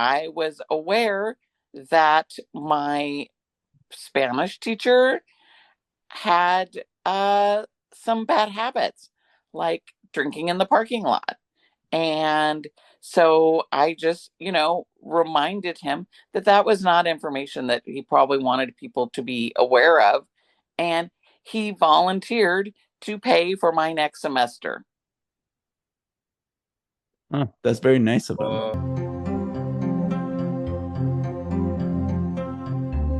I was aware that my Spanish teacher had some bad habits, like drinking in the parking lot. And so I just, reminded him that that was not information that he probably wanted people to be aware of. And he volunteered to pay for my next semester. Oh, that's very nice of him.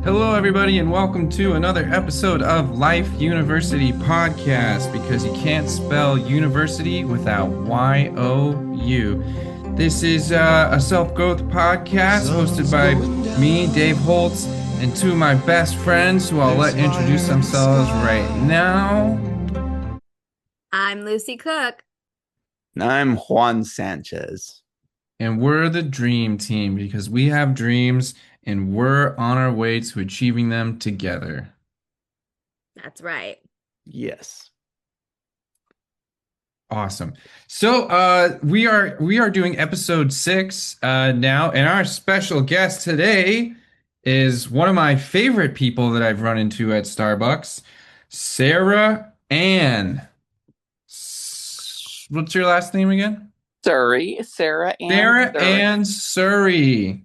Hello, everybody, and welcome to another episode of Life University Podcast because you can't spell university without YOU. This is a self growth podcast hosted by me, Dave Holtz, and two of my best friends who I'll let introduce themselves right now. I'm Lucy Cook. I'm Juan Sanchez. And we're the dream team because we have dreams and we're on our way to achieving them together. That's right. Yes. Awesome. So we are doing episode 6 now, and our special guest today is one of my favorite people that I've run into at Starbucks, Sarah Ann. What's your last name again? Surrey, Sarah Ann Sarah Surrey. Ann Surrey.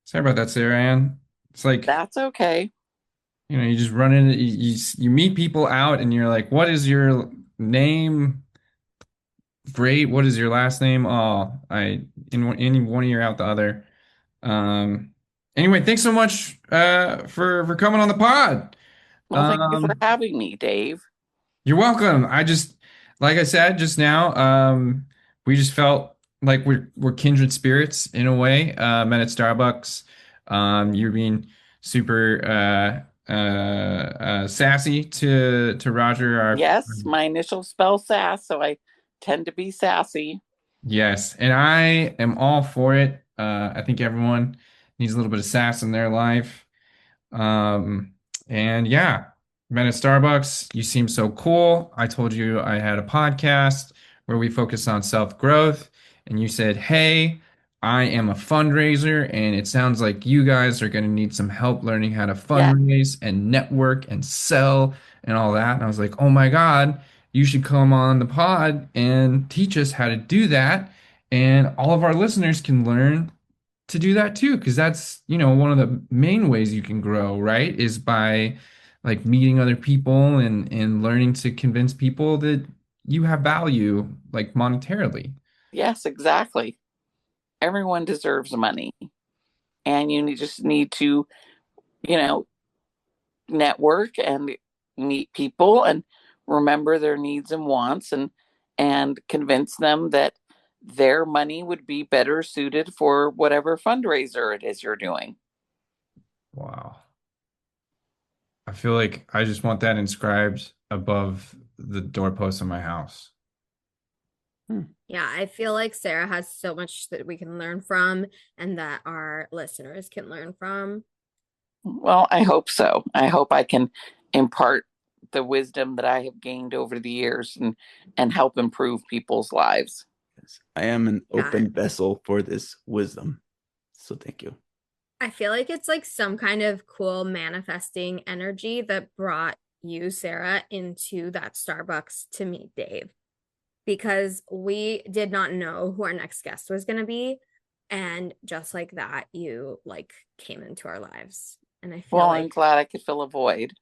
Sorry about that, Sarah Ann. It's like, That's okay. you just run in, you meet people out, and you're like, "What is your name?" Great. What is your last name? Oh, in one ear out the other. Um. Anyway, thanks so much for coming on the pod. Well, thank you for Um. having me, Dave. You're welcome. Like I said just now, we just felt like we're kindred spirits in a way. Met at Starbucks. You're being super sassy to Roger, our Yes, my initials spell Sass, so I tend to be sassy. yes, and I am all for it. I think everyone needs a little bit of sass in their life. Um, and yeah, met at Starbucks. You seem so cool. I told you I had a podcast where we focus on self-growth, and you said, "Hey, I am a fundraiser, and it sounds like you guys are going to need some help learning how to Yeah, fundraise and network and sell and all that." And I was like, "Oh my God, you should come on the pod and teach us how to do that." And all of our listeners can learn to do that too, because that's, one of the main ways you can grow, right? Is by like meeting other people and learning to convince people that you have value, like monetarily. yes, exactly. Everyone deserves money, and just need to, you know, network and meet people and remember their needs and wants and convince them that their money would be better suited for whatever fundraiser it is you're doing. Wow. I feel like I just want that inscribed above the doorpost of my house. Yeah, I feel like Sarah has so much that we can learn from and that our listeners can learn from. Well, I hope so. I hope I can impart the wisdom that I have gained over the years and help improve people's lives. Yes. I am an Yeah, open vessel for this wisdom. So thank you. I feel like it's like some kind of cool manifesting energy that brought you, Sarah, into that Starbucks to meet Dave because we did not know who our next guest was going to be. And just like that, you like came into our lives. And I feel Well, I'm like, glad I could fill a void.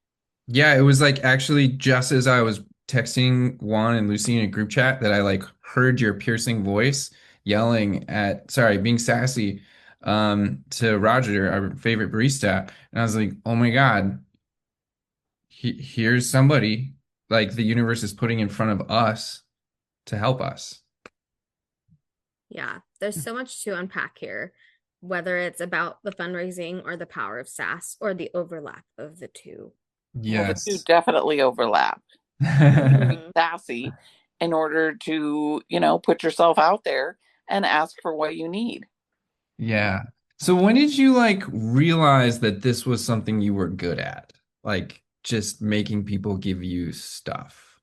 Yeah, it was like actually just as I was texting Juan and Lucy in a group chat that I like heard your piercing voice yelling being sassy to Roger, our favorite barista. And I was like, "Oh my God, here's somebody like the universe is putting in front of us to help us." yeah, there's so much to unpack here, whether it's about the fundraising or the power of SaaS or the overlap of the two. Well, the two Yes. definitely overlap. You need to be Mhm. sassy in order to, put yourself out there and ask for what you need. Yeah. So when did you like realize that this was something you were good at? Like just making people give you stuff.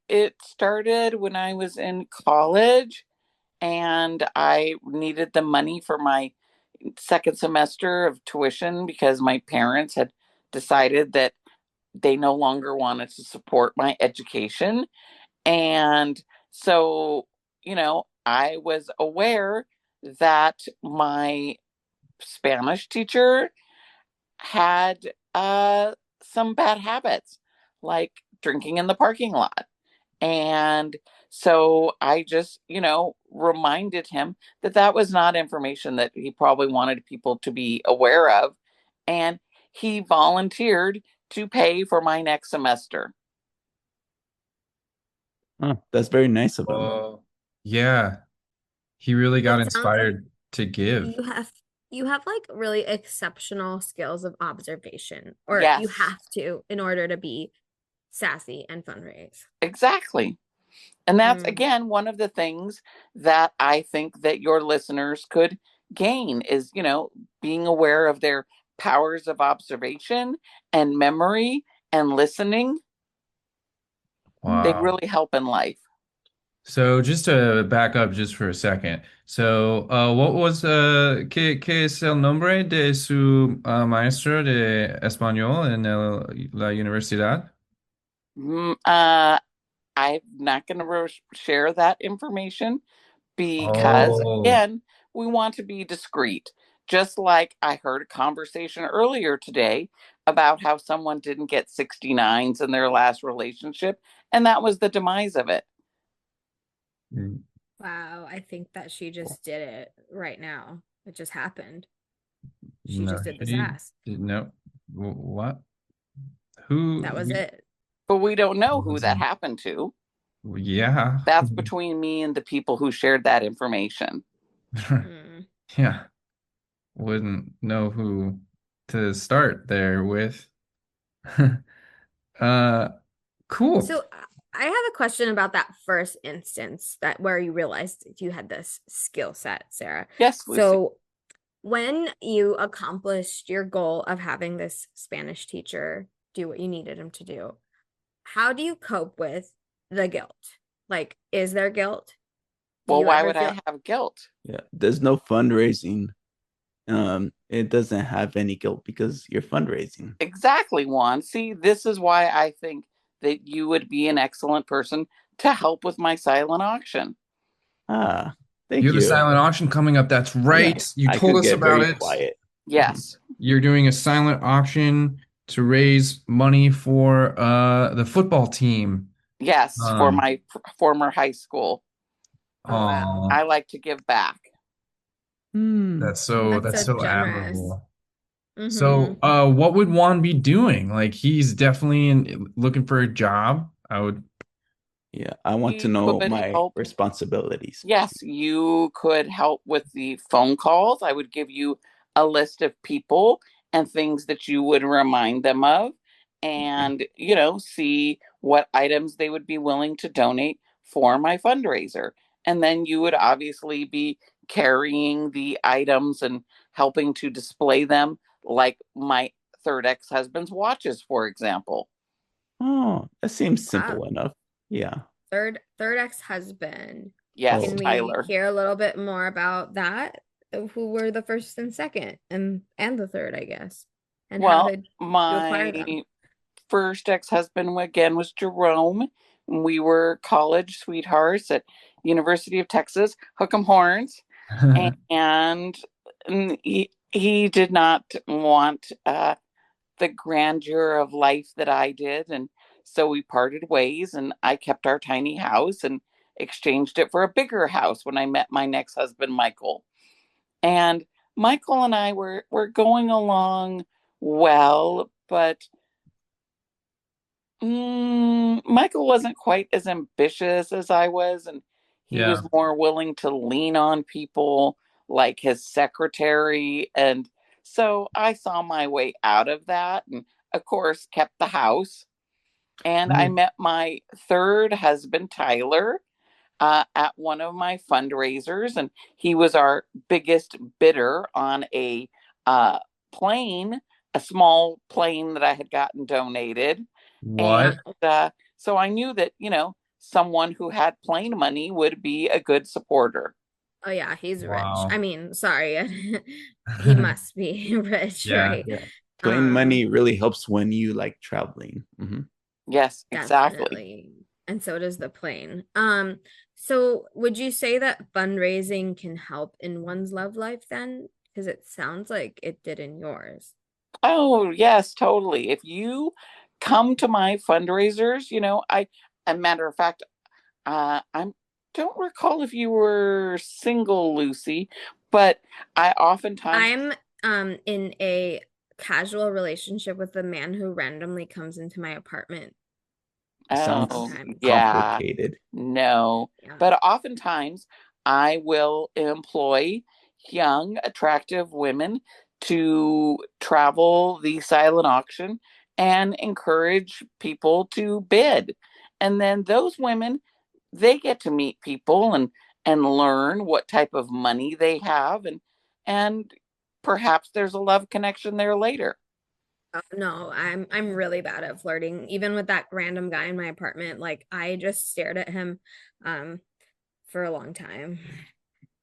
It started when I was in college and I needed the money for my second semester of tuition because my parents had decided that they no longer wanted to support my education. And so, I was aware that my Spanish teacher had some bad habits, like drinking in the parking lot. And so I just, reminded him that that was not information that he probably wanted people to be aware of. And he volunteered to pay for my next semester. Oh, that's very nice of him. Oh, yeah. He really got It sounds like inspired to give. you have you have like really exceptional skills of observation, or you Yes, have to in order to be sassy and fundraise. exactly. And that's Mm. again one of the things that I think that your listeners could gain is, being aware of their powers of observation and memory and listening. They Wow. really help in life. So just to back up just for a second. So, what was qué es el nombre de su maestro de español en la universidad? Mm, uh, I'm not going to share that information because, Oh. again, we want to be discreet. Just like I heard a conversation earlier today about how someone didn't get 69s in their last relationship, and that was the demise of it. Mm, Wow, I think that she just did it right now. It just happened. She no, just did the she sass. no. What? That was Who? it. But we don't know who that Wasn't. happened to. Yeah. That's between me and the people who shared that information. Mm. Yeah. Wouldn't know who to start there with. Uh, cool. So I have a question about that first instance that where you realized you had this skill set, Sarah. Yes, Lucy. So when you accomplished your goal of having this Spanish teacher do what you needed him to do, how do you cope with the guilt? Like, is there guilt? Do Well, you why ever would feel I have guilt? Yeah, there's no fundraising. It doesn't have any guilt because you're fundraising. Exactly, Juan. See, this is why I think that you would be an excellent person to help with my silent auction. Ah, You thank have a you. silent auction coming up. That's Yeah, right. You I told could us get about very it. quiet. Mhm. Yes, You're doing a silent auction to raise money for the football team. yes, for Um, my former high school. oh wow. oh, I like to give back. Hmm. That's that's so so generous. admirable. Mm-hmm. So, what would Juan be doing? Like, he's definitely looking for a job. I would. Yeah, I want to You know could my help. responsibilities. Yes, you could help with the phone calls. I would give you a list of people and things that you would remind them of and, see what items they would be willing to donate for my fundraiser. And then you would obviously be carrying the items and helping to display them, like my third ex-husband's watches, for example. Oh, that seems Wow. simple enough. Yeah. Third ex-husband. Yes, Oh, Can we Tyler. hear a little bit more about that? Who were the first and second and the third, I guess. And how Well, did you acquire them? my first ex-husband again was Jerome. We were college sweethearts at University of Texas, Hook 'em Horns, and he did not want the grandeur of life that I did, and so we parted ways. And I kept our tiny house and exchanged it for a bigger house when I met my next husband, Michael. And Michael and I were going along well, but Michael wasn't quite as ambitious as I was, and he was Yeah. more willing to lean on people like his secretary. And so I saw my way out of that, and of course, kept the house. And I Ooh. met my third husband, Tyler, at one of my fundraisers, and he was our biggest bidder on a uh, plane, a small plane that I had gotten donated. And What? so I knew that, someone who had plane money would be a good supporter. Oh yeah, he's rich. I Wow. mean, sorry. He must be rich, Yeah. right? Yeah. Plane Um, money really helps when you like traveling. Yes, exactly. Definitely. And so does the plane. So would you say that fundraising can help in one's love life then? Because it sounds like it did in yours. Oh, yes, totally. If you come to my fundraisers, a matter of fact, I don't recall if you were single, Lucy, but I oftentimes, I'm in a casual relationship with a man who randomly comes into my apartment oh, Sounds sometimes. yeah, complicated. no, Yeah. but oftentimes I will employ young, attractive women to travel the silent auction and encourage people to bid. And then those women, they get to meet people and learn what type of money they have, and perhaps there's a love connection there later. No, I'm really bad at flirting. Even with that random guy in my apartment, like I just stared at him um for a long time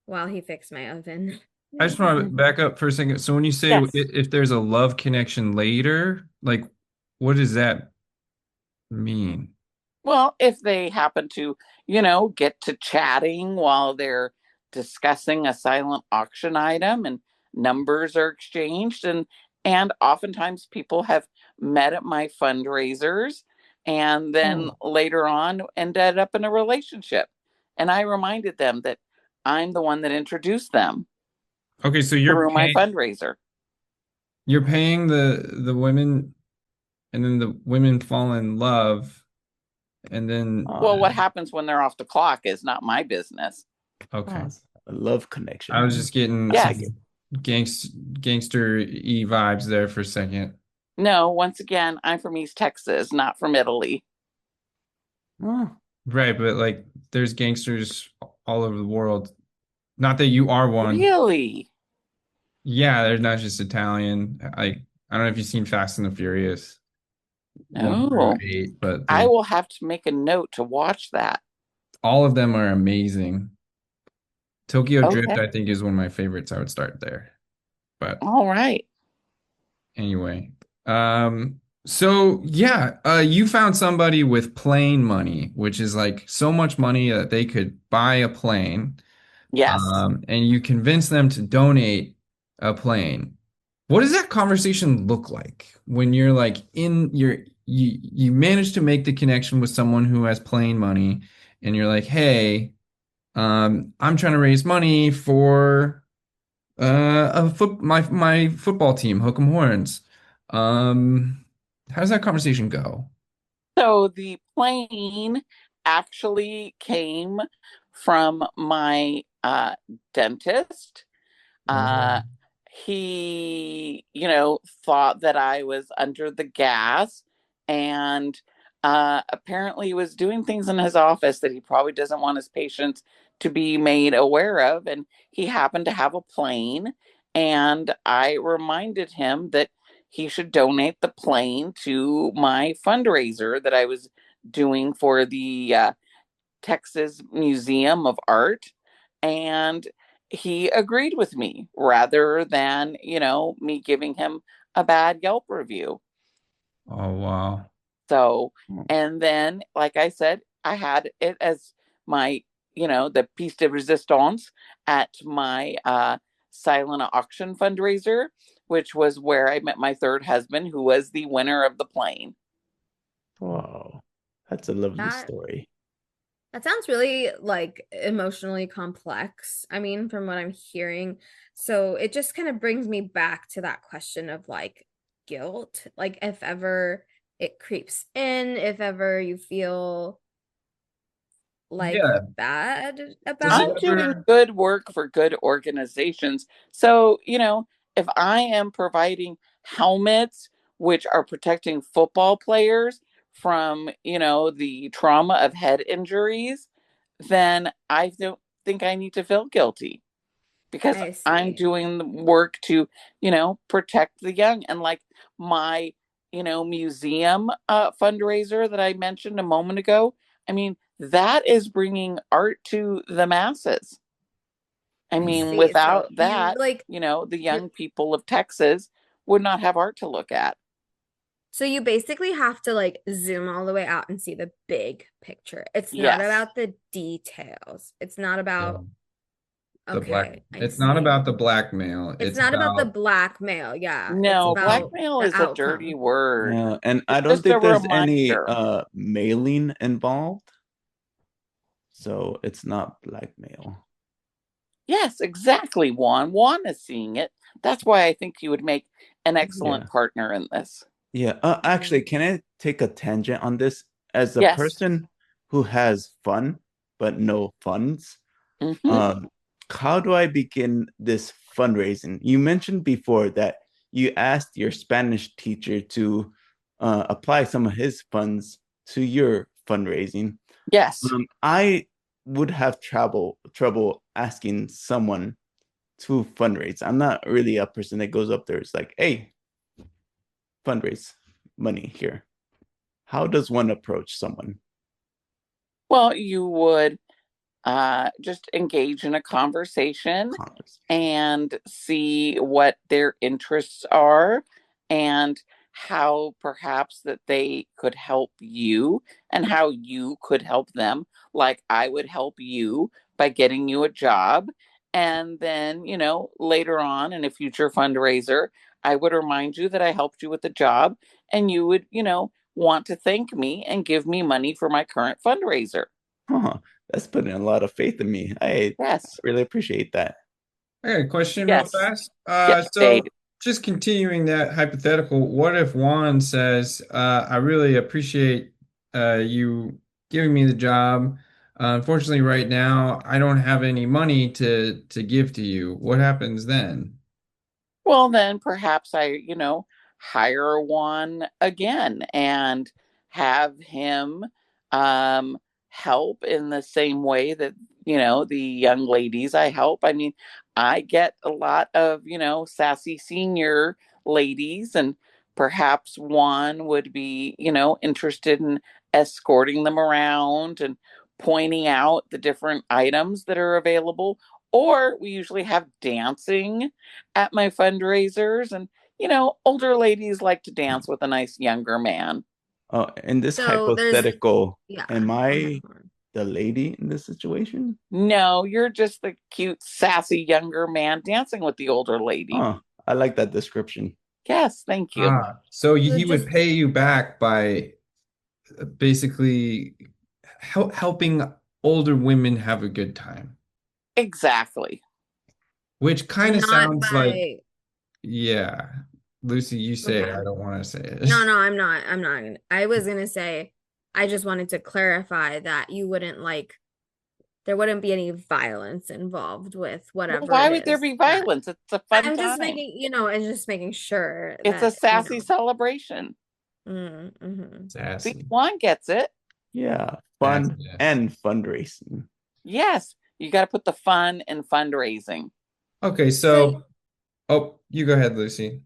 while he fixed my oven. I just want to back up for a second. So when you say Yes. if there's a love connection later, like what does that mean? Well, if they happen to, get to chatting while they're discussing a silent auction item and numbers are exchanged, and oftentimes people have met at my fundraisers and then Oh, later on ended up in a relationship. And I reminded them that I'm the one that introduced them Okay, so through my fundraiser. you're paying the women and then the women fall in love and then Well, what oh, happens when they're off the clock is not my business. okay. oh, it's a love I connection. was just getting I like Yes. it. some gangster y vibes there for a second. No, once again, I'm from East Texas, not from Italy. Oh, Right, but like there's gangsters all over the world. Not that you are one. Really? Yeah, they're not just Italian. I don't know if you've seen Fast and the Furious 1 through Oh, 8, but I there's will have to make a note to watch that. all of them are amazing. Tokyo Drift, Okay. I think, is one of my favorites. I would start there. But All right. anyway, so yeah, you found somebody with plane money, which is like so much money that they could buy a plane, Yes. and you convince them to donate a plane. What does that conversation look like when you're like you manage to make the connection with someone who has plane money, and you're like, hey, I'm trying to raise money for my football team, Hook 'em Horns. Um, how does that conversation go? So the plane actually came from my dentist. Oh, Uh, he, thought that I was under the gas and apparently was doing things in his office that he probably doesn't want his patients to be made aware of. And he happened to have a plane. And I reminded him that he should donate the plane to my fundraiser that I was doing for the Texas Museum of Art. And he agreed with me rather than, me giving him a bad Yelp review. oh wow. So, oh, and then, like I said, I had it as my, the piece de resistance at my silent auction fundraiser, which was where I met my third husband, who was the winner of the plane. wow. That's a lovely That story. that sounds really like emotionally complex. I mean, from what I'm hearing. So it just kind of brings me back to that question of like guilt. Like if ever it creeps in, if ever you feel like Yeah. bad Does it I'm about doing ever? good work for good organizations. So, if I am providing helmets, which are protecting football players from, the trauma of head injuries, then I don't think I need to feel guilty because I I'm see. doing the work to, protect the young. And like my, museum fundraiser that I mentioned a moment ago, I mean, that is bringing art to the masses. I mean, See, so without you that, like the you're young people of Texas would not have art to look at. so you basically have to like zoom all the way out and see the big picture. It's not Yes. about the details. It's not Yeah. about, The black, okay, I it's not see. about the blackmail. It's It's not about the about blackmail. Yeah, it's No, about blackmail the is a dirty outcome. word. Yeah, and I It's don't just a think there's any reminder. mailing involved, so it's not blackmail. Yes, exactly, Juan. Juan is seeing it. That's why I think you would make an excellent Yeah. partner in this. Yeah, actually, Mm. can I take a tangent on this? As a Yes. person who has fun but no funds, Hmm. um, how do I begin this fundraising? You mentioned before that you asked your Spanish teacher to apply some of his funds to your fundraising. Yes. I would have trouble asking someone to fundraise. I'm not really a person that goes up there. It's like, hey, fundraise money here. How does one approach someone? Well, you would just engage in a conversation Congress. and see what their interests are and how perhaps that they could help you and how you could help them. Like I would help you by getting you a job. And then, later on in a future fundraiser, I would remind you that I helped you with the job and you would, want to thank me and give me money for my current fundraiser. Huh, that's putting a lot of faith in me. I Yes. really appreciate that. I got a question real Yes. fast. Yes, Dave. So just continuing that hypothetical, what if Juan says, I really appreciate you giving me the job. Unfortunately, right now, I don't have any money to give to you. What happens then? Well, then perhaps I, hire one again and have him um, help in the same way that, the young ladies I help. I mean, I get a lot of, sassy senior ladies, and perhaps one would be, interested in escorting them around and pointing out the different items that are available. Or we usually have dancing at my fundraisers. And, older ladies like to dance with a nice younger man. In this So there's, hypothetical, yeah, am go ahead, I Lauren. the lady in this situation? No, you're just the cute, sassy younger man dancing with the older lady. Huh, I like that description. Yes, thank you. So So he would just pay you back by basically helping older women have a good time, Exactly. which kind of not sounds like, by, yeah. Lucy, you say it. okay. I don't want to say No, it. no, I was gonna say, I just wanted to clarify that you wouldn't like, there wouldn't be any violence involved with Well, whatever why it would there is be that violence? It's a fun I'm just time. making, and just making sure It's a that, sassy celebration. mm-hmm. See, Sassy. Juan gets it. Yeah, fun Sassiness. and fundraising. Yes, you got to put the fun in fundraising. Okay, So so, oh, you go ahead, Lucy.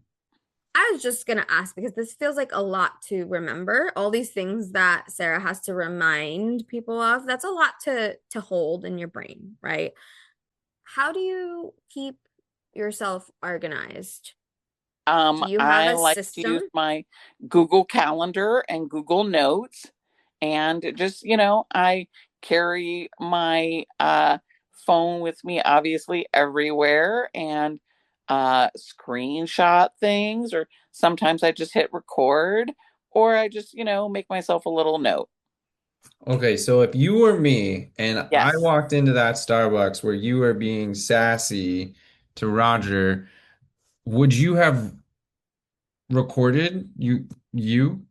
I was just gonna ask because this feels like a lot to remember. All these things that Sarah has to remind people of. That's a lot to hold in your brain, right? How do you keep yourself organized? Do you have I a like to use system? my Google Calendar and Google Notes, and just, I carry my phone with me, obviously, everywhere, and screenshot things, or sometimes I just hit record, or I just, make myself a little note. Okay, so if you were me and I Yes. walked into that Starbucks where you were being sassy to Roger, would you have recorded being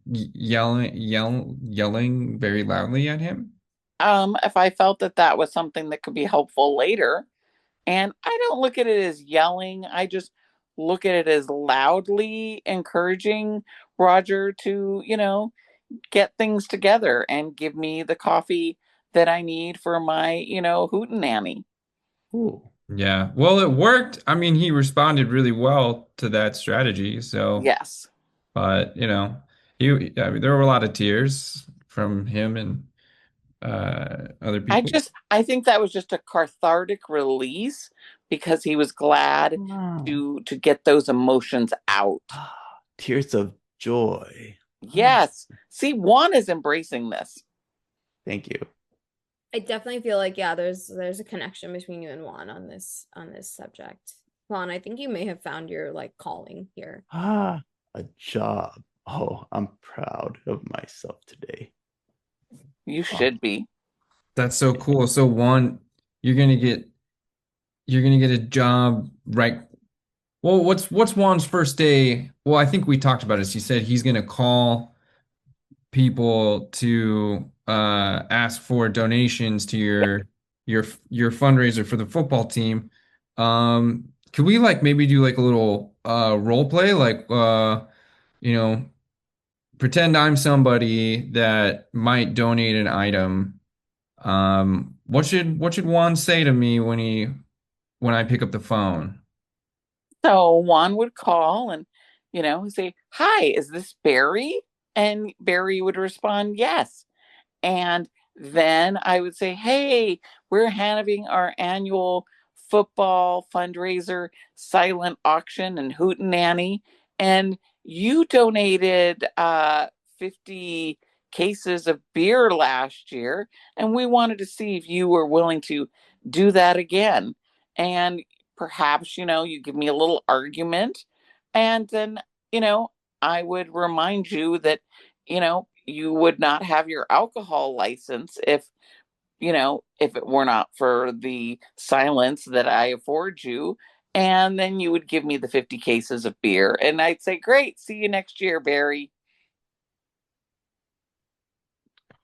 yelling very loudly at him? If I felt that that was something that could be helpful later. And I don't look at it as yelling. I just look at it as loudly encouraging Roger to, get things together and give me the coffee that I need for my, hootenanny. Ooh. Yeah. Well, it worked. I mean, he responded really well to that strategy. So, Yes. but I mean, there were a lot of tears from him, and other people? I think that was just a cathartic release because he was glad Wow. to get those emotions out. Tears of joy. Oh, Yes. See, Juan is embracing this. thank you. I definitely feel like yeah, there's a connection between you and Juan on this subject. Juan, I think you may have found your like calling here. A job. Oh, I'm proud of myself today. You Oh, should be. that's so cool. So one, you're gonna get you're gonna get a job right. Well, what's Juan's first day? Well, I think we talked about this. He said he's gonna call people to ask for donations to your fundraiser for the football team. Could we like maybe do like a little role play, like you know, pretend I'm somebody that might donate an item. What should Juan say to me when I pick up the phone? So Juan would call and, say, "Hi, is this Barry?" And Barry would respond, "Yes." And then I would say, "Hey, we're having our annual football fundraiser silent auction in Hootenanny, and you donated 50 cases of beer last year, and we wanted to see if you were willing to do that again. And perhaps, you give me a little argument, and then, you know, I would remind you that you would not have your alcohol license if it were not for the silence that I afford you. And then you would give me the 50 cases of beer. And I'd say, great, see you next year, Barry.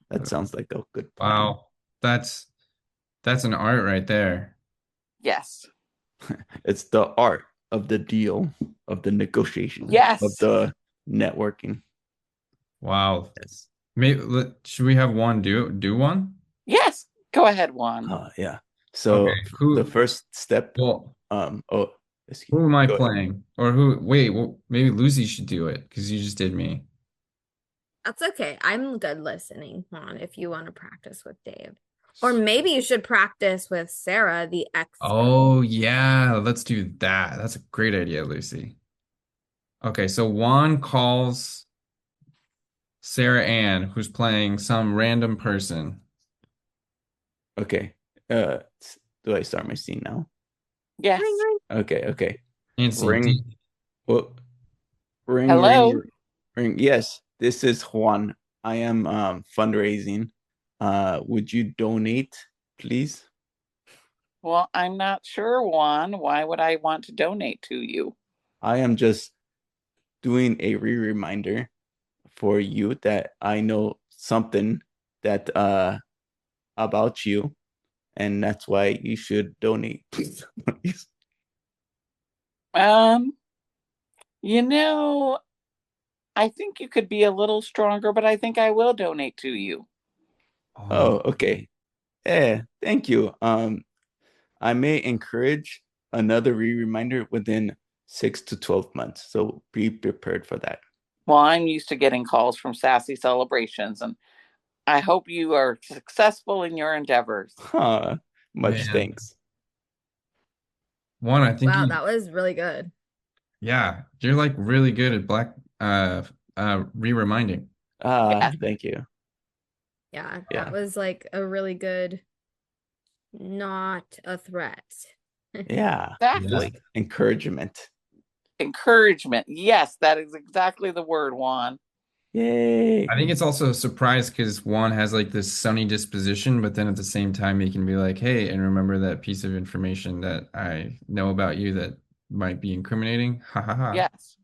That sounds like a good plan. Wow, that's that's an art right there. Yes. It's the art of the deal, of the negotiation, of Yes. the networking. Wow. Yes. Should we have one do one? Yes. Go ahead, Juan. Yeah. Okay. So the Who? first step, Well, oh, who am I go ahead. playing? Or who? Wait. Well, maybe Lucy should do it because you just did me. That's okay. I'm good listening, Juan, if you want to practice with Dave. Or maybe you should practice with Sarah, the expert. Oh yeah, let's do that. That's a great idea, Lucy. Okay, so Juan calls Sarah Ann, who's playing some random person. Okay. Do I start my scene now? Ring, Yes. ring. Okay. And see, Ring. Well, ring, Hello. ring, ring. Yes, this is Juan. I am fundraising. Would you donate, please? Well, I'm not sure, Juan. Why would I want to donate to you? I am just doing a reminder for you that I know something that about you, and that's why you should donate. Please. Um, you know, I think you could be a little stronger, but I think I will donate to you. oh, Oh, okay. Yeah, thank you. I may encourage another reminder within 6 to 12 months, so be prepared for that. Well, I'm used to getting calls from sassy celebrations, and I hope you are successful in your endeavors. Huh. Much man. thanks. Juan, I think Wow, you, that was really good. yeah, you're like really good at re-reminding. Yes, Thank you. Yeah, that Yeah. was like a really good, not a threat. Yeah. Yeah. exactly. Just encouragement. Encouragement. Yes, that is exactly the word, Juan. Yay. I think it's also a surprise because Juan has like this sunny disposition, but then at the same time he can be like, "Hey, and remember that piece of information that I know about you that might be incriminating?" Ha ha ha. Yes.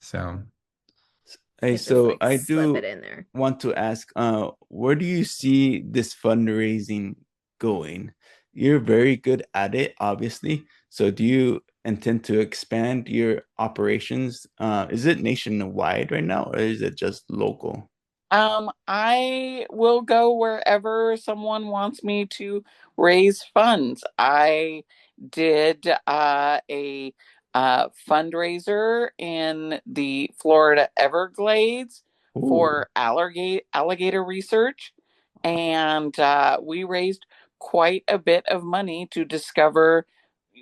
So, Hey, Could just so like I slip do it in there. want to ask, where do you see this fundraising going? You're very good at it, obviously. So do you intend to expand your operations? Is it nationwide right now, or is it just local? I will go wherever someone wants me to raise funds. I did a fundraiser in the Florida Everglades Ooh, for alligator research, and we raised quite a bit of money to discover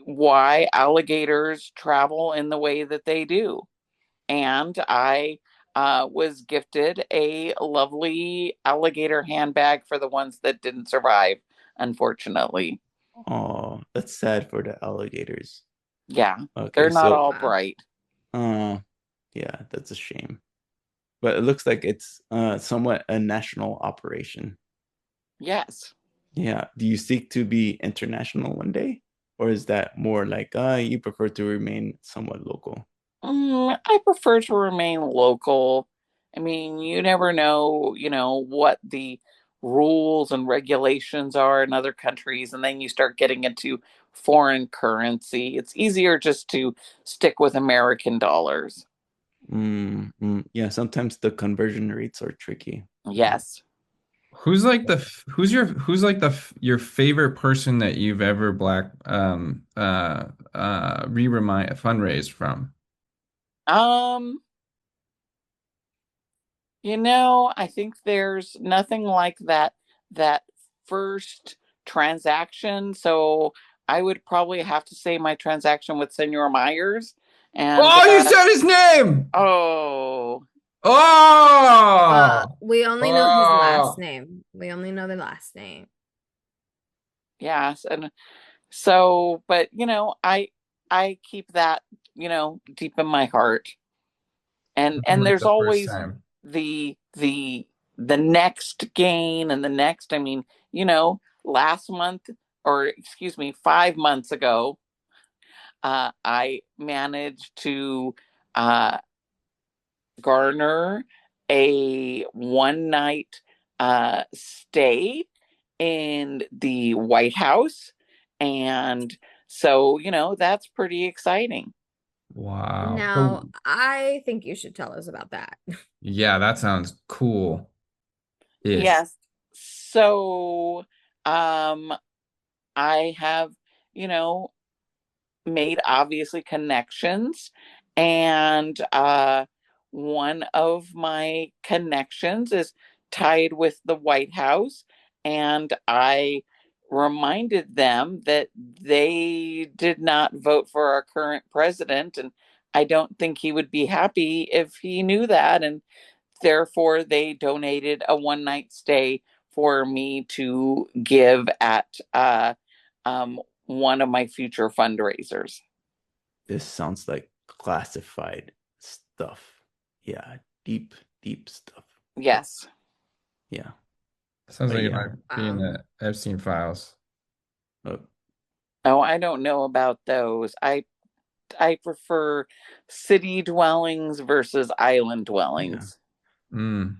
why alligators travel in the way that they do. And I was gifted a lovely alligator handbag for the ones that didn't survive, unfortunately. Oh, that's sad for the alligators. Yeah, they're Okay, not so all bright. uh yeah, that's a shame. But it looks like it's somewhat a national operation. Yes. Yeah. Do you seek to be international one day? Or is that more like you prefer to remain somewhat local? I prefer to remain local. I mean, you never know, what the rules and regulations are in other countries, and then you start getting into foreign currency. It's easier just to stick with American dollars. Yeah, sometimes the conversion rates are tricky. Yeah. Yes. Who's like your favorite person that you've ever re-remind fundraised from? Um, I think there's nothing like that first transaction. So I would probably have to say my transaction with Senor Myers. And Oh, you said his name. oh, Oh, We only know his last oh. name. We only know the last name. yes. And so, but I keep that, deep in my heart. And When was there's the first always time? the next gain and the next. I mean, last month, or excuse me, 5 months ago, I managed to uh, garner a one night stay in the White House. And so, that's pretty exciting. Wow. Now, So I think you should tell us about that. yeah, that sounds cool. Ish. Yes. So, um, I have, you know, made obviously connections, and one of my connections is tied with the White House, and I reminded them that they did not vote for our current president, and I don't think he would be happy if he knew that, and therefore they donated a one night stay for me to give at um, one of my future fundraisers. This sounds like classified stuff. Yeah, deep, deep stuff. Yes. Yeah. Sounds But like it yeah. might be in Wow. the Epstein files. Uh, Oh, I don't know about those. I prefer city dwellings versus island yeah. dwellings. Mm,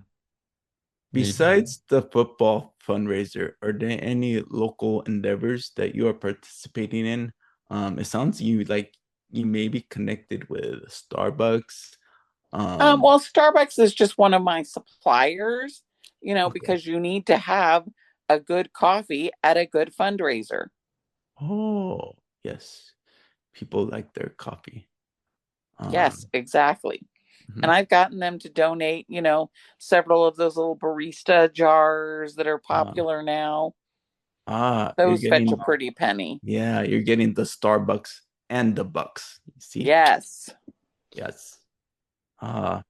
me too. Besides the football fundraiser, are there any local endeavors that you are participating in? It sounds you like you may be connected with Starbucks. Um, Well, Starbucks is just one of my suppliers, okay. because you need to have a good coffee at a good fundraiser. Oh, yes. People like their coffee. Yes, Um, exactly. And mhm. I've gotten them to donate, several of those little barista jars that are uh, popular now. you're Those fetch a getting, pretty penny. yeah, you're getting the Starbucks and the Bucks. You see? Yes. Yes. Uh,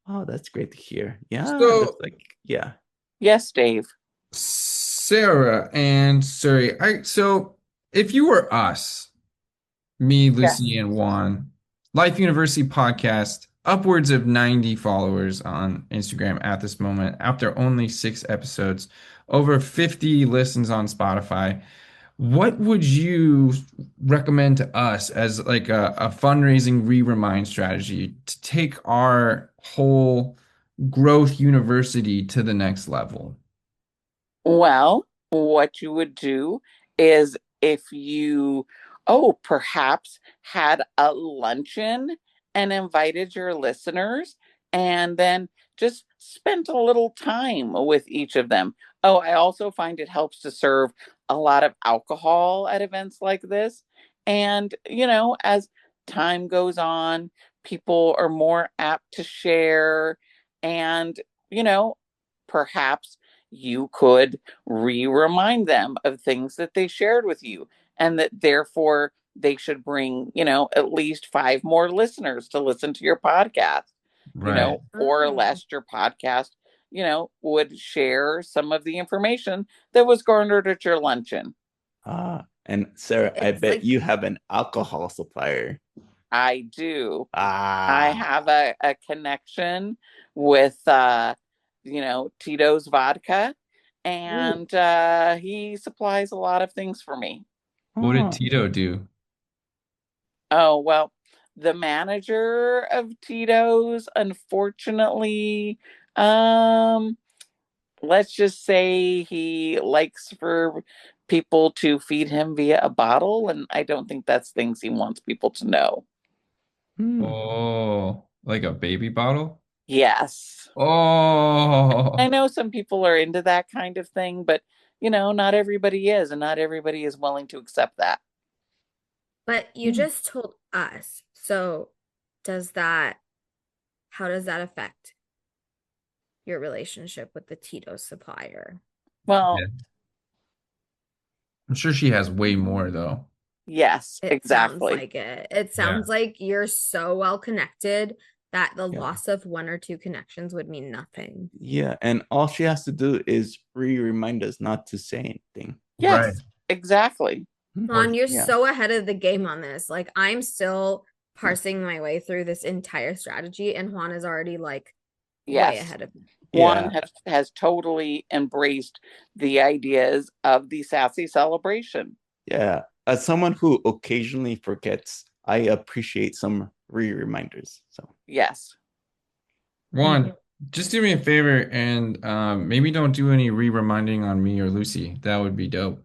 oh, that's great to hear. Yeah, it looks So like, yeah, Yes, Dave. Sarah and Surrey, so if you were us, me, Yes. Lucy, and Juan, Life University podcast, upwards of 90 followers on Instagram at this moment, after only 6 episodes, over 50 listens on Spotify. What would you recommend to us as like a fundraising re-remind strategy to take our whole growth university to the next level? Well, what you would do is, if you, perhaps had a luncheon and invited your listeners, and then just spent a little time with each of them. Oh, I also find it helps to serve a lot of alcohol at events like this. And, as time goes on, people are more apt to share, and, you know, perhaps you could remind them of things that they shared with you, and that therefore they should bring, at least five more listeners to listen to your podcast, Right. or Oh, lest your podcast, would share some of the information that was garnered at your luncheon. And Sarah, I it's bet like you have an alcohol supplier. I do. I Ah. have a connection with Tito's vodka, Ooh. and he supplies a lot of things for me. What did Oh. Tito do? Oh, well, the manager of Tito's, unfortunately, um, let's just say he likes for people to feed him via a bottle, and I don't think that's things he wants people to know. Hmm. Oh, like a baby bottle? Yes. I Oh, know some people are into that kind of thing, but not everybody is, and not everybody is willing to accept that. but you Hmm. just told us. So does that how does that affect your relationship with the Tito supplier? Well, yeah. I'm sure she has way more though. yes, It sounds exactly. like it. It Yeah. sounds like you're so well connected that the Yeah. loss of one or two connections would mean nothing. Yeah. And all she has to do is remind us not to say anything. Right. Yes, exactly. Hmm. Or Ron, you're Yeah. so ahead of the game on this. Like I'm still parsing my way through this entire strategy, and Juan is already like way Yes. ahead of me. Juan Yeah. has totally embraced the ideas of the sassy celebration. Yeah. As someone who occasionally forgets, I appreciate some reminders. So, Yes. one, just do me a favor and maybe don't do any re-reminding on me or Lucy. That would be dope.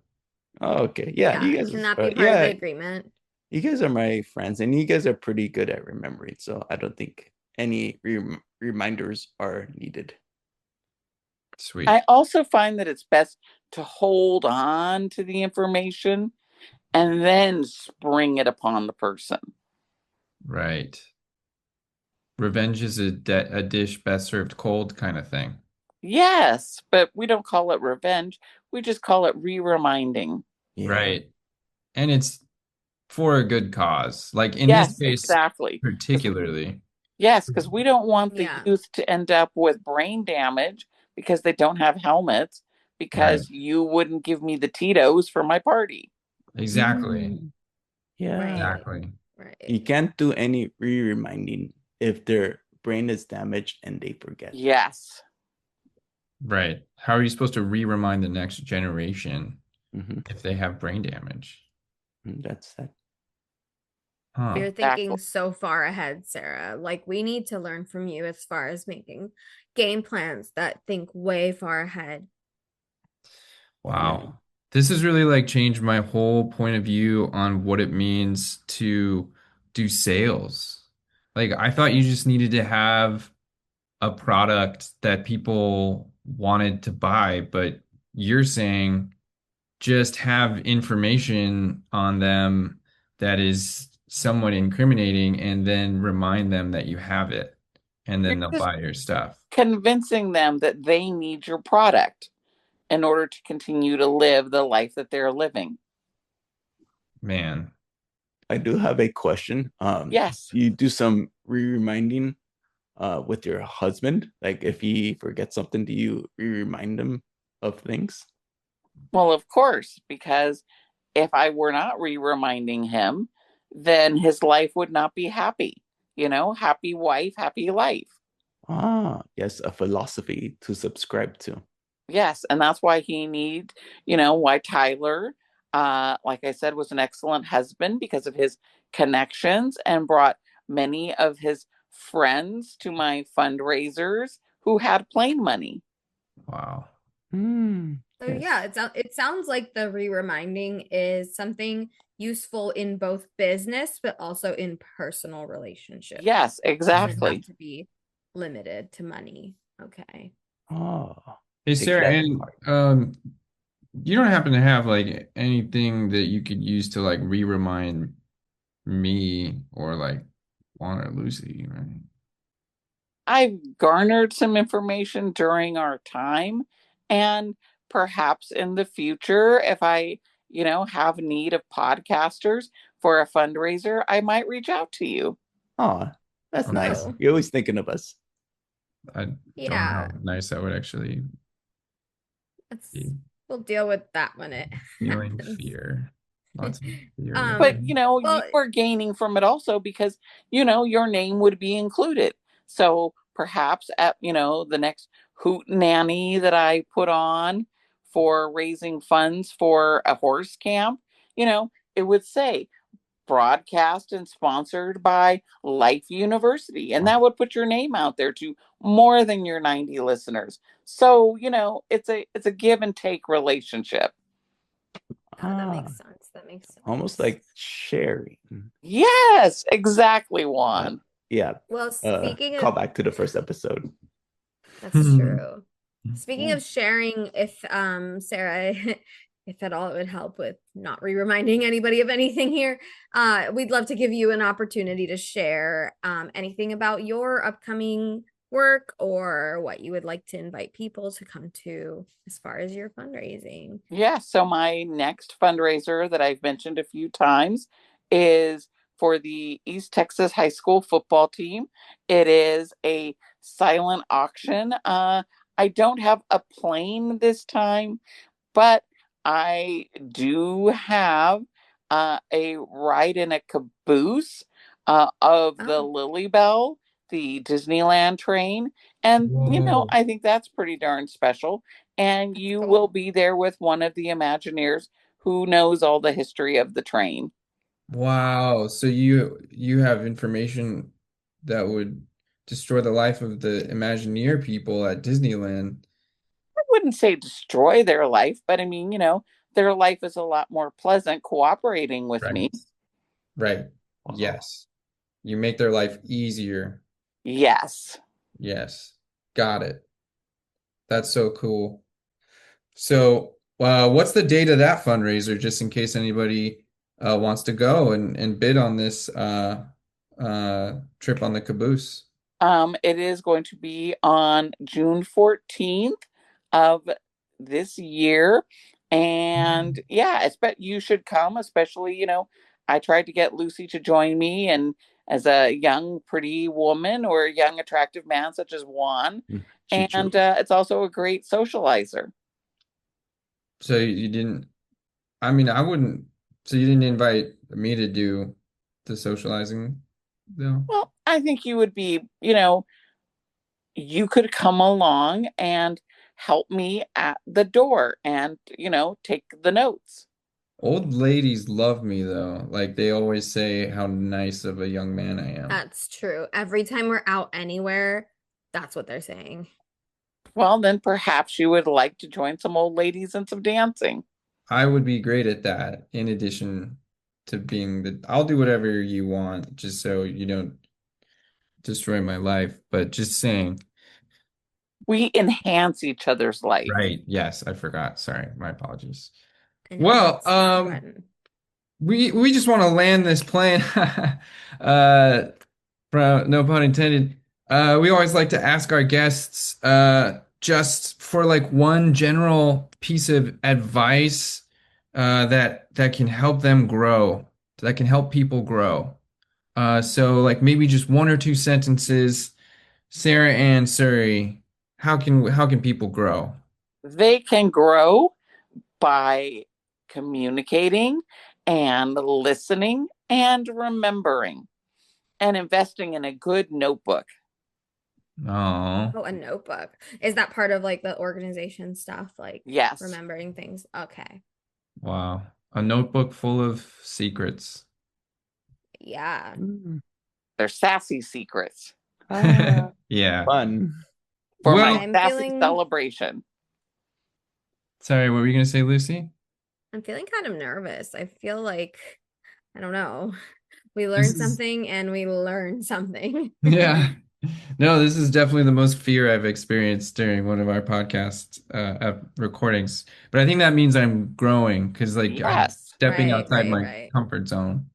oh, okay. Yeah. Yeah, You can guys, that be part of the yeah, agreement? you guys are my friends and you guys are pretty good at remembering. So, I don't think any reminders are needed. Sweet. I also find that it's best to hold on to the information and then spring it upon the person. Right. Revenge is a dish best served cold kind of thing. Yes, but we don't call it revenge. We just call it reminding. Yeah. Right. And it's for a good cause. Like in his Yes, case, exactly. Because particularly. yes, because we don't want the Yeah. youth to end up with brain damage because they don't have helmets Right. because you wouldn't give me the Tito's for my party. Exactly. Mm, yeah. Right. Exactly. Right. You can't do any reminding if their brain is damaged and they forget. Yes. Right. How are you supposed to re-remind the next generation Hmm. if they have brain damage? That's that. Huh. You're Exactly. thinking so far ahead, Sarah. Like we need to learn from you as far as making game plans that think way far ahead. Yeah. Wow. This has really like changed my whole point of view on what it means to do sales. Like I thought you just needed to have a product that people wanted to buy, but you're saying just have information on them that is somewhat incriminating and then remind them that you have it and You're then they'll just buy your stuff. convincing them that they need your product in order to continue to live the life that they're living. Man. I do have a question. Yes. You do some reminding with your husband? Like if he forgets something, do you remind him of things? Well, of course, because if I were not reminding him, then his life would not be happy. Happy wife, happy life. Ah, yes, a philosophy to subscribe to. Yes, and that's why why Tyler, like I said, was an excellent husband because of his connections and brought many of his friends to my fundraisers who had plain money. Wow. So yeah, Yes. it sounds like the re-reminding is something useful in both business but also in personal relationships. Yes, Doesn't have exactly. to be limited to money. Okay. Oh, Hey take Sarah, that to and heart. you don't happen to have like anything that you could use to like re-remind me or like Juan or Lucy, right? I've garnered some information during our time, And perhaps in the future, if I, have need of podcasters for a fundraiser, I might reach out to you. Oh, that's Okay. nice. Oh, You're always thinking of us. I don't know yeah. how nice that would actually That's be. we'll deal with that when it Feeling happens. fear. Lots of fear But, there. you Well, are gaining from it also because, your name would be included. So perhaps at, the next Hoot Nanny that I put on for raising funds for a horse camp, it would say broadcast and sponsored by Life University. And that would put your name out there to more than your 90 listeners. So, it's a give and take relationship. oh, that Ah, makes sense. That makes almost sense. like sharing. Yes, exactly, Uh, Juan. yeah. Well, speaking Call of, back to the first episode. that's true. Speaking Yeah. of sharing, if Sarah, if at all it would help with not re-reminding anybody of anything here, we'd love to give you an opportunity to share anything about your upcoming work or what you would like to invite people to come to as far as your fundraising. Yeah, so my next fundraiser that I've mentioned a few times is for the East Texas High School football team. It is a silent auction. I don't have a plane this time, but I do have a ride in a caboose of the Oh, Lily Bell, the Disneyland train. And, Whoa. I think that's pretty darn special. And that's you will cool. be there with one of the Imagineers who knows all the history of the train. Wow. So you have information that would destroy the life of the Imagineer people at Disneyland. I wouldn't say destroy their life, but I mean, their life is a lot more pleasant cooperating with me. Right. Right. Yes. You make their life easier. Yes. Yes. Got it. That's so cool. So, what's the date of that fundraiser, just in case anybody wants to go and bid on this trip on the caboose? It is going to be on June 14th of this year. And yeah, I expect you should come, especially, I tried to get Lucy to join me, and as a young, pretty woman or a young, attractive man such as Juan. Chicho. And it's also a great socializer. So you didn't, I mean, I wouldn't, so you didn't invite me to do the socializing, though? Well, I think you would be, you could come along and help me at the door and, take the notes. Old ladies love me, though. Like they always say how nice of a young man I am. That's true. Every time we're out anywhere, that's what they're saying. Well, then perhaps you would like to join some old ladies in some dancing. I would be great at that, in addition to being I'll do whatever you want, just so you don't destroy my life. But just saying, We enhance each other's life. right? Yes, I forgot. Sorry, my apologies. Well, Enhance is the button. we just want to land this plane. From no pun intended. We always like to ask our guests, just for like one general piece of advice, that can help them grow, that can help people grow. So like maybe just one or two sentences. Sarah Ann Surrey, how can people grow? They can grow by communicating and listening and remembering and investing in a good notebook. Oh, Oh, a notebook. Is that part of like the organization stuff, like Yes, remembering things? Okay. wow. A notebook full of secrets. Yeah. Mm. they're sassy secrets Ah, Yeah. fun. for Okay, my Well, I'm sassy feeling celebration. sorry, what were you gonna say, Lucy? I'm feeling kind of nervous. I feel like I don't know. We This learned is something and we learned something. Yeah. No, this is definitely the most fear I've experienced during one of our podcast recordings. But I think that means I'm growing because like I'm Yes. stepping Right, outside right, my right. comfort zone.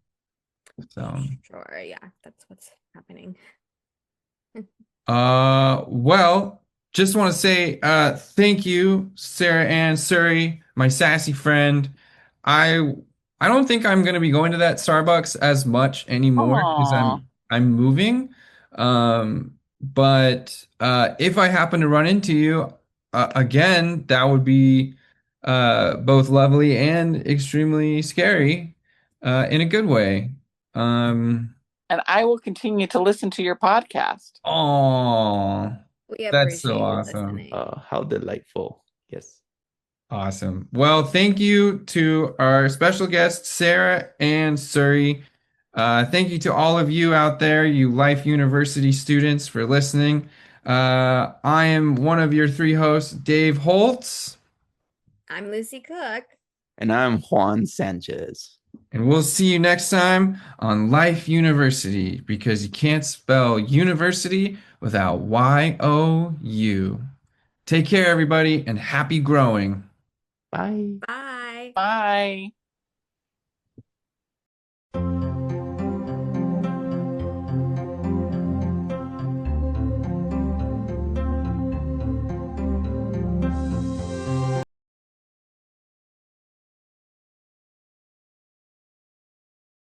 So, Sure, yeah, that's what's happening. well, just want to say thank you, Sarah Ann Surrey, my sassy friend. I I don't think I'm gonna be going to that Starbucks as much anymore because Oh, I'm moving. But if I happen to run into you again, that would be both lovely and extremely scary in a good way. Um, and I will continue to listen to your podcast. oh, We that's so appreciate you awesome. listening. How delightful. Yes. Awesome. Well, thank you to our special guest, Sarah Ann Surrey. Thank you to all of you out there, you Life University students, for listening. I am one of your three hosts, Dave Holtz, I'm Lucy Cook. And I'm Juan Sanchez. and we'll see you next time on Life University because you can't spell university without Y-O-U. Take care, everybody, and happy growing. Bye. Bye. Bye.